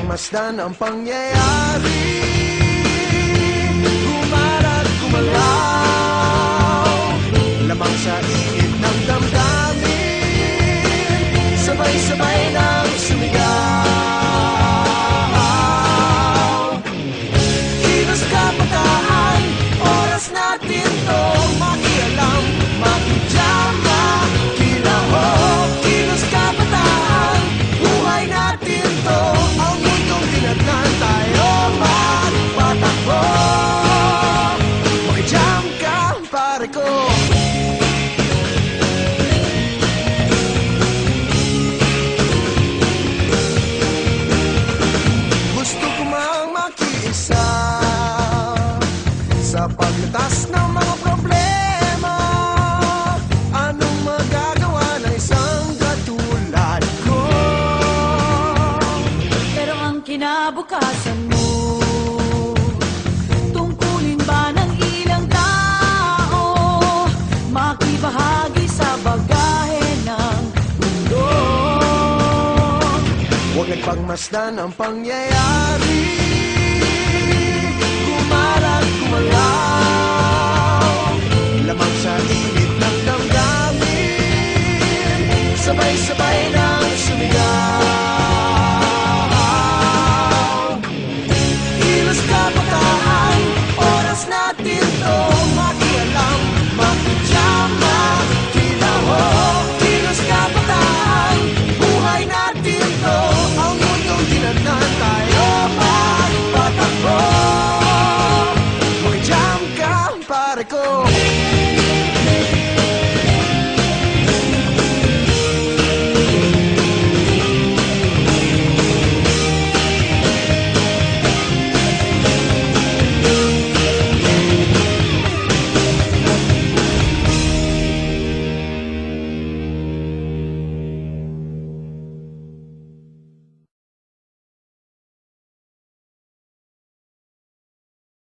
nagpagmasdan ang pangyayari, gumarat gumalaw, lamang sa init ng damdamin, sabay-sabay nang sumigaw. Kilos kabataan, oras natin to makialam, makijama, kilahok. Kilos kabataan, buhay natin to, ang mundong tinatnan tayo magpatakbo. Makijam ka, pare ko. Gusto ko mang makiisa sa paglutas ng mga problema. Anong magagawa ng isang katulad ko? Pero ang kinabukasan mo, tungkulin ba ng ilang tao makibahagi sa bagahe ng mundo? Huwag nagpagmasdan ang pangyayari, gumarat gumalaw,